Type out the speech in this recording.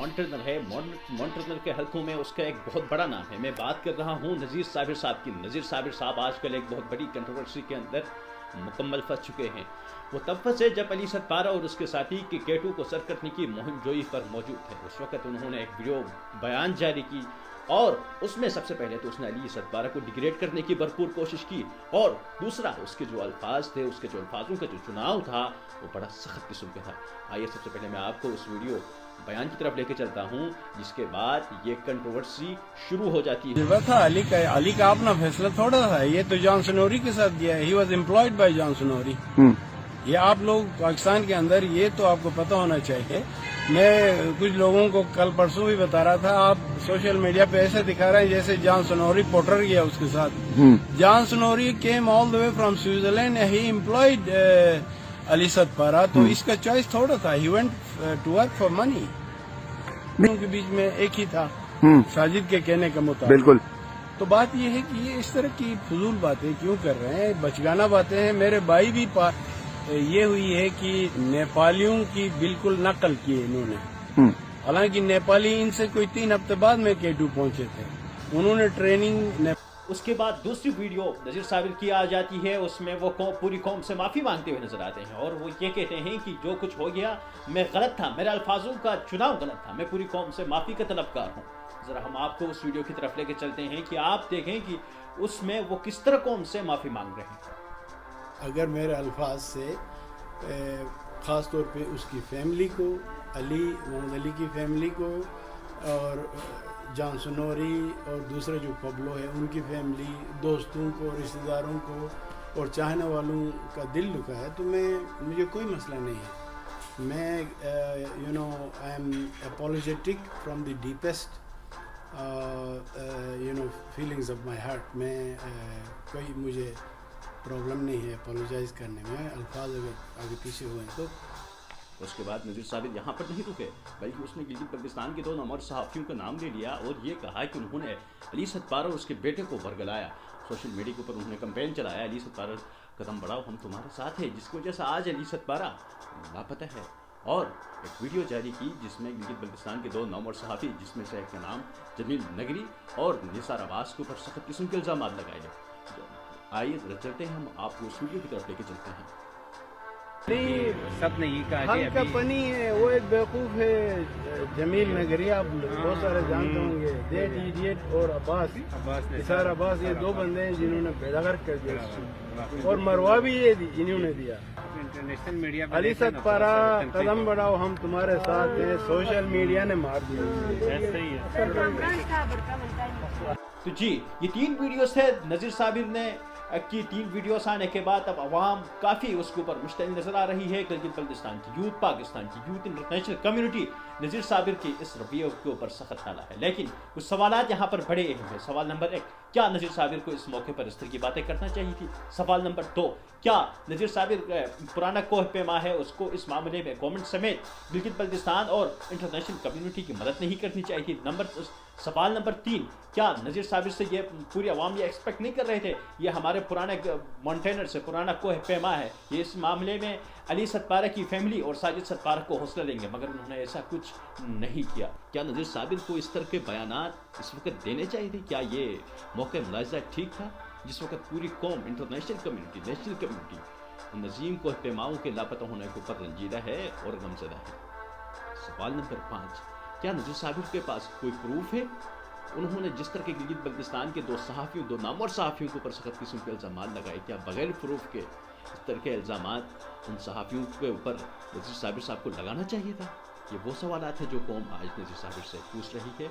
मॉन्टेनर है। मॉन्टेनर के हलकों में उसका एक बहुत बड़ा नाम है। मैं बात कर रहा हूँ नज़ीर साबिर साहब की। नज़ीर साबिर साहब आजकल एक बहुत बड़ी कंट्रोवर्सी के अंदर मुकम्मल फंस चुके हैं। वो तब फंसे जब अली सतपारा और उसके साथी के केटू को सर करने की मुहिम जोई पर मौजूद थे। उस वक्त उन्होंने एक वीडियो बयान जारी की और उसमें सबसे पहले तो उसने अली सतपारा को डिग्रेड करने की भरपूर कोशिश की, और दूसरा उसके जो अल्फाज थे, उसके जो अल्फाजों का जो चुनाव था वो बड़ा सख्त किस्म का था। आइए सबसे पहले मैं आपको उस वीडियो बयान की तरफ लेके चलता हूँ, जिसके बाद ये कंट्रोवर्सी शुरू हो जाती है। था अली का अपना फैसला थोड़ा था, ये तो जॉन स्नोरी के साथ दिया है। He was employed by John Snorri. ये आप लोग पाकिस्तान के अंदर, ये तो आपको पता होना चाहिए। मैं कुछ लोगों को कल परसों भी बता रहा था, आप सोशल मीडिया पे ऐसे दिखा रहे हैं जैसे जॉन स्नोरी पोर्टर गया उसके साथ। John Snorri came all the way from Switzerland, he employed Ali Sadpara. तो इसका चॉइस थोड़ा था, he went to work for money. उनके बीच में एक ही था, साजिद के कहने का मुताबिक। बिल्कुल। तो बात ये है कि ये इस तरह की फजूल बातें क्यों कर रहे हैं, बचगाना बातें हैं। मेरे भाई भी ये हुई है कि नेपालियों की बिल्कुल नकल की है इन्होंने। हालांकि नेपाली इनसे कोई 3 हफ्ते बाद में केटू पहुंचे थे, उन्होंने ट्रेनिंग। उसके बाद दूसरी वीडियो नज़ीर साबिर की आ जाती है। उसमें वो पूरी कौम से माफ़ी मांगते हुए नजर आते हैं और वो ये कहते हैं कि जो कुछ हो गया मैं गलत था, मेरे अल्फाजों का चुनाव गलत था, मैं पूरी कौम से माफ़ी का तलबकार हूँ। ज़रा हम आपको उस वीडियो की तरफ लेके चलते हैं कि आप देखें कि उसमें वो किस तरह कौम से माफ़ी मांग रहे हैं। अगर मेरे अल्फाज से ख़ास तौर पे उसकी फैमिली को, मोहम्मद अली की फैमिली को, और जॉन स्नोरी और दूसरे जो पब्लो है उनकी फैमिली, दोस्तों को, रिश्तेदारों को और चाहने वालों का दिल दुखा है, तो मुझे कोई मसला नहीं है। मैं I am apologetic from the deepest feelings of my heart. मैं कोई मुझे प्रॉब्लम नहीं है अपोलोजाइज करने में, अल्फाज अगर आगे पीछे हुए तो। उसके बाद नज़ीर साबिर यहाँ पर नहीं रुके, बल्कि उसने गिलगित बल्तिस्तान के 2 नामवर सहाफ़ियों का नाम ले लिया और ये कहा कि उन्होंने अली सतपारा और उसके बेटे को बरगलाया। सोशल मीडिया के ऊपर उन्होंने कैंपेन चलाया, अली सतपारा कदम बढ़ाओ हम तुम्हारे साथ हैं, जिसकी वजह से आज अली सतपारा लापता है। और एक वीडियो जारी की जिसमें गिलगित बल्तिस्तान के 2 नामवर सहाफ़ी, जिसमें से एक का नाम जमील नगरी और निसार अब्बास के ऊपर सख्त किस्म के इल्ज़ाम लगाए गए। आइए चलते हैं, हम आपको उस वीडियो की तरफ लेके चलते हैं। सब ने ये कहा हल का पनी है, वो एक बेवकूफ़ है जमील नगरी, आप बहुत सारे जानते होंगे। डेट इडियट और अब्बास निसार अब्बास, ये 2 बंदे हैं जिन्होंने बेदखल कर दिया और मरवा भी ये इन्होंने दिया। इंटरनेशनल मीडिया अली सतपारा कदम बढ़ाओ हम तुम्हारे साथ हैं, सोशल मीडिया ने मार दिया। तो जी ये 3 वीडियोस थे नज़ीर साबिर ने की। 3 वीडियोस आने के बाद अब अवाम काफ़ी उसके ऊपर मुश्तइल नज़र आ रही है। गिलगित बल्तिस्तान की यूथ, पाकिस्तान की यूथ, इंटरनेशनल कम्युनिटी नज़ीर साबिर की इस रवैये के ऊपर सख्त नाला है। लेकिन कुछ सवालात यहाँ पर बड़े अहम हैं। सवाल नंबर 1, क्या नज़ीर साबिर को इस मौके पर इस तरह की बातें करना चाहिए थी? सवाल नंबर 2, क्या नज़ीर साबिर पुराना कोह पैमा है, उसको इस मामले में गवर्नमेंट समेत गिलगित बल्तिस्तान और इंटरनेशनल कम्युनिटी की मदद नहीं करनी चाहिए थी? सवाल नंबर 3, क्या नज़ीर साबिर से ये पूरी आवाम ये एक्सपेक्ट नहीं कर रहे थे, ये हमारे पुराने मॉन्टेनर से पुराना कोह पैमा है, ये इस मामले में अली सतपारा की फैमिली और साजिद सतपारा को हौसला देंगे, मगर उन्होंने ऐसा कुछ नहीं किया। क्या नज़ीर साबिर को इस तरह के बयानात इस वक्त देने चाहिए थे? क्या ये मौके मुलाहिज़ा ठीक था जिस वक्त पूरी कौम, international community, national community Nazim कोह पैमाओं के लापता होने के ऊपर रंजीदा है और गमज़दा है? सवाल नंबर 5, क्या नज़ीर साबिर के पास कोई प्रूफ है? उन्होंने जिस तरह के गिलगित बल्तिस्तान के 2 सहाफ़ियों, 2 नामवर सहाफ़ियों के ऊपर सख्त किस्म के इल्ज़ाम लगाए, क्या बगैर प्रूफ के इस तरह के इल्ज़ाम उन सहाफ़ियों के ऊपर नज़ीर साबिर साहब को लगाना चाहिए था? ये वो सवाल हैं जो कौम आज नज़ीर साबिर से पूछ रही है।